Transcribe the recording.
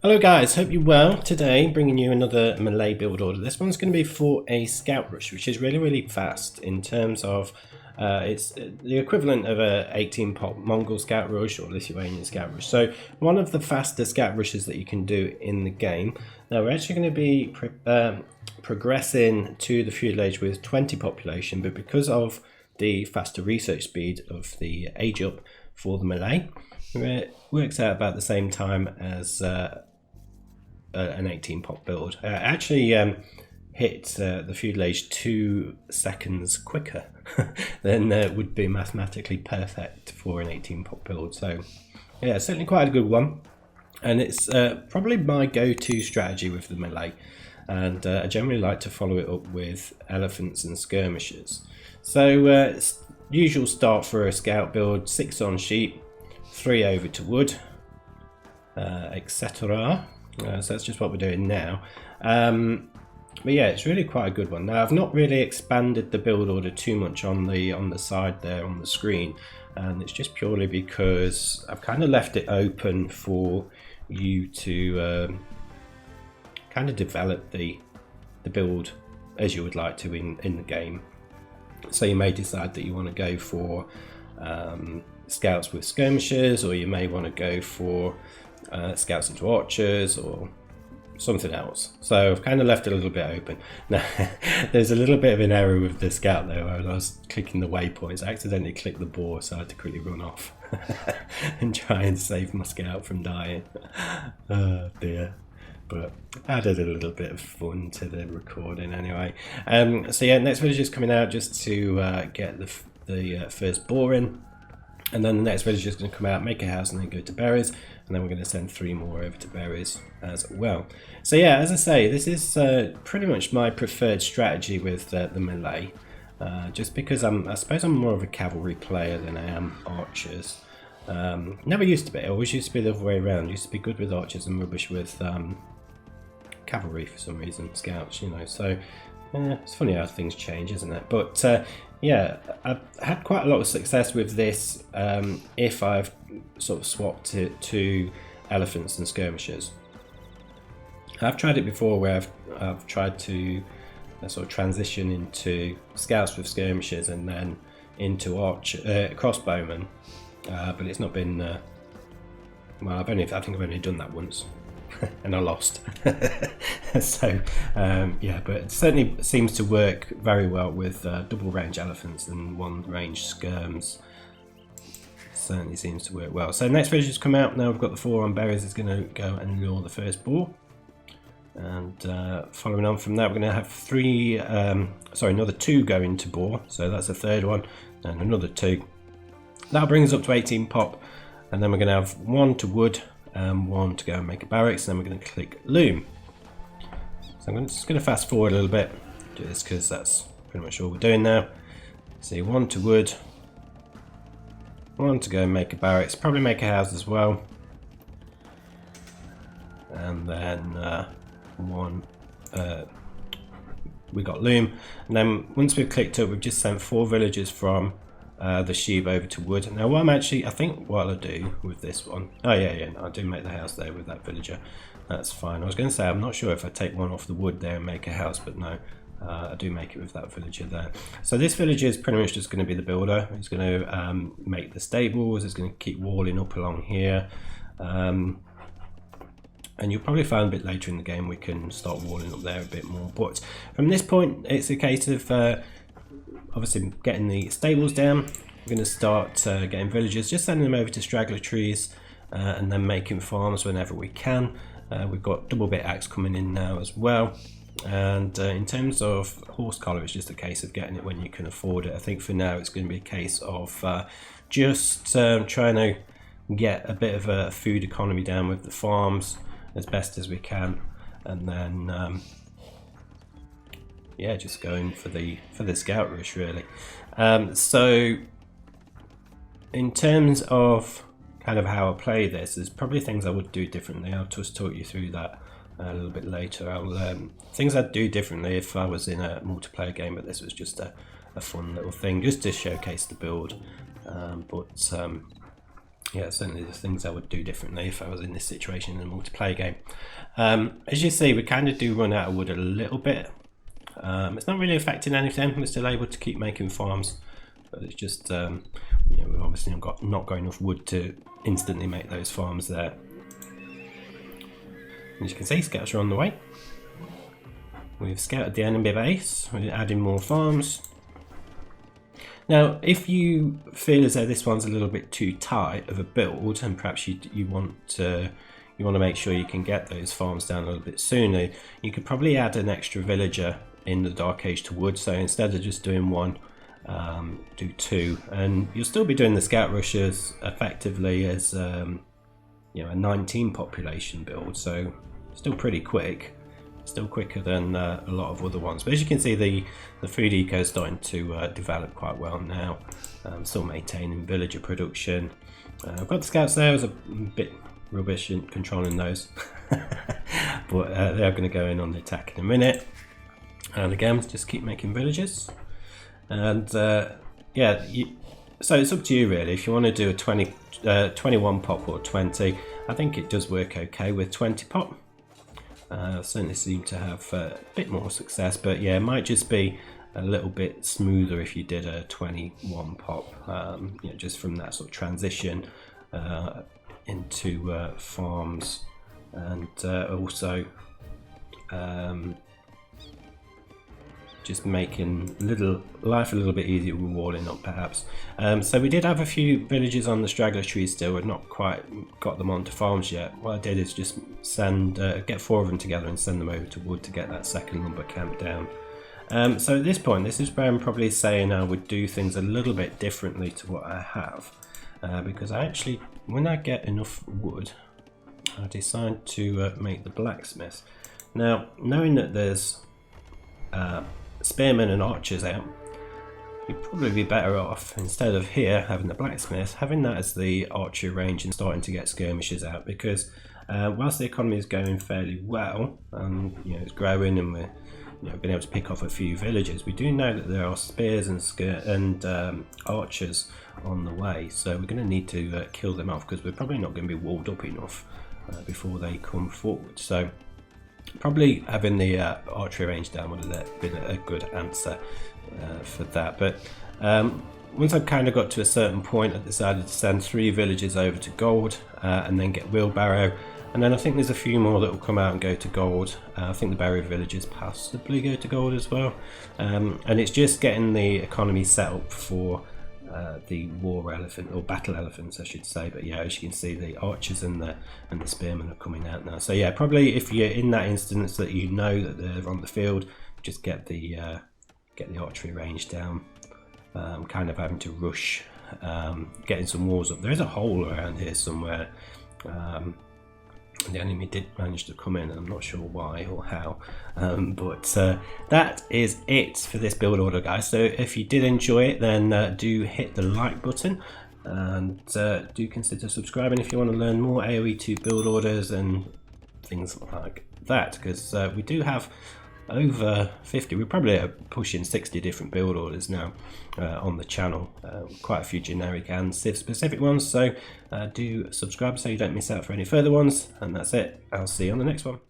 Hello guys, hope you're well. Today bringing you another Malay build order. This one's going to be for a Scout Rush, which is really fast in terms of it's the equivalent of a 18 pop Mongol Scout Rush or Lithuanian Scout Rush. So one of the faster Scout Rushes that you can do in the game. Now we're actually going to be progressing to the feudal age with 20 population, but because of the faster research speed of the age up for the Malay, it works out about the same time as an 18 pop build. Actually hit the feudal age 2 seconds quicker than would be mathematically perfect for an 18 pop build. So yeah, certainly quite a good one, and it's probably my go-to strategy with the Malay, and I generally like to follow it up with elephants and skirmishers. So usual start for a scout build: 6 on sheep, 3 over to wood, etc. So that's just what we're doing now. But yeah, it's really quite a good one. Now I've not really expanded the build order too much on the side there on the screen, and it's just purely because I've kind of left it open for you to kind of develop the build as you would like to in the game. So you may decide that you want to go for scouts with skirmishers, or you may want to go for scouts into archers or something else. So I've kind of left it a little bit open. Now there's a little bit of an error with the scout though. Where I was clicking the waypoints, I accidentally clicked the boar, so I had to quickly run off and try and save my scout from dying. Oh dear. But added a little bit of fun to the recording anyway. So yeah, next village is coming out just to get the first boar in. And then the next village is going to come out, make a house, and then go to berries. And then we're going to send 3 more over to berries as well. So yeah, as I say, this is pretty much my preferred strategy with the Malay. Just because I suppose I'm more of a cavalry player than I am archers. Never used to be. I always used to be the other way around. Used to be good with archers and rubbish with cavalry for some reason, scouts, you know. So it's funny how things change, isn't it? But yeah, I've had quite a lot of success with this if I've sort of swapped it to elephants and skirmishers. I've tried it before where I've tried to sort of transition into scouts with skirmishers and then into crossbowmen, but it's not been well, I think I've only done that once and I lost. So yeah, but it certainly seems to work very well with double range elephants and 1 range skirms. Certainly seems to work well. So next village has come out. Now we've got the 4 on berries. Is going to go and lure the first boar, and following on from that, we're going to have another 2 go into boar. So that's a 3rd one, and another 2. That brings us up to 18 pop, and then we're going to have 1 to wood, 1 to go and make a barracks, and then we're going to click loom. So I'm just going to fast forward a little bit, do this because that's pretty much all we're doing now. See, 1 to wood, 1 to go and make a barracks, probably make a house as well, and then 1 we got loom, and then once we've clicked up, we've just sent 4 villagers from the sheep over to wood. Now what I think what I'll do with this one, oh yeah, I do make the house there with that villager, that's fine. I was going to say I'm not sure if I take 1 off the wood there and make a house, but no, I do make it with that villager there. So this villager is pretty much just going to be the builder. He's going to make the stables, he's going to keep walling up along here, and you'll probably find a bit later in the game we can start walling up there a bit more, but from this point it's a case of obviously getting the stables down. We're going to start getting villagers, just sending them over to straggler trees, and then making farms whenever we can. We've got double bit axe coming in now as well, and in terms of horse collar, it's just a case of getting it when you can afford it. I think for now it's going to be a case of just trying to get a bit of a food economy down with the farms as best as we can, and then yeah, just going for the scout rush really. So in terms of kind of how I play this, there's probably things I would do differently. I'll just talk you through that a little bit later. Things I'd do differently if I was in a multiplayer game, but this was just a fun little thing just to showcase the build. yeah, certainly the things I would do differently if I was in this situation in a multiplayer game. As you see, we kind of do run out of wood a little bit. It's not really affecting anything. We're still able to keep making farms, but it's just you know, we've obviously not got enough wood to instantly make those farms there. As you can see, scouts are on the way. We've scouted the enemy base. We're adding more farms. Now, if you feel as though this one's a little bit too tight of a build, and perhaps you want to make sure you can get those farms down a little bit sooner, you could probably add an extra villager in the Dark Age to wood. So instead of just doing one, do two, and you'll still be doing the Scout Rushes effectively as you know, a 19 population build. So still pretty quick. Still quicker than a lot of other ones, but as you can see, the food eco is starting to develop quite well now. Still maintaining villager production. I've got the scouts there. I was a bit rubbish in controlling those, but they are going to go in on the attack in a minute. And again, just keep making villagers. And yeah, so it's up to you really. If you want to do a 21 pop or 20, I think it does work okay with 20 pop. Certainly seem to have a bit more success, but yeah, it might just be a little bit smoother if you did a 21 pop, you know, just from that sort of transition into farms, and also just making life a little bit easier with walling up perhaps. So we did have a few villages on the straggler trees still. We've not quite got them onto farms yet. What I did is just get 4 of them together and send them over to wood to get that second lumber camp down. So at this point, this is where I'm probably saying I would do things a little bit differently to what I have, because I actually, when I get enough wood, I decide to make the blacksmith. Now, knowing that there's spearmen and archers out, you'd probably be better off, instead of here having the blacksmith, having that as the archer range and starting to get skirmishers out, because whilst the economy is going fairly well, you know, it's growing and we're, you know, being able to pick off a few villages, we do know that there are spears and archers on the way, so we're going to need to kill them off, because we're probably not going to be walled up enough before they come forward. So probably having the archery range down would have been a good answer for that. But once I've kind of got to a certain point, I decided to send 3 villages over to gold and then get wheelbarrow, and then I think there's a few more that will come out and go to gold. I think the barrier villages possibly go to gold as well, and it's just getting the economy set up for the war elephant, or battle elephants I should say. But yeah, as you can see, the archers and the spearmen are coming out now. So yeah, probably if you're in that instance that you know that they're on the field, just get the archery range down. Kind of having to rush, getting some walls up. There is a hole around here somewhere. The enemy did manage to come in, and I'm not sure why or how, but that is it for this build order, guys. So if you did enjoy it, then do hit the like button, and do consider subscribing if you want to learn more AOE2 build orders and things like that, because we do have over 50, we're probably pushing 60 different build orders now on the channel, quite a few generic and civ specific ones, so do subscribe so you don't miss out for any further ones, and that's it. I'll see you on the next one.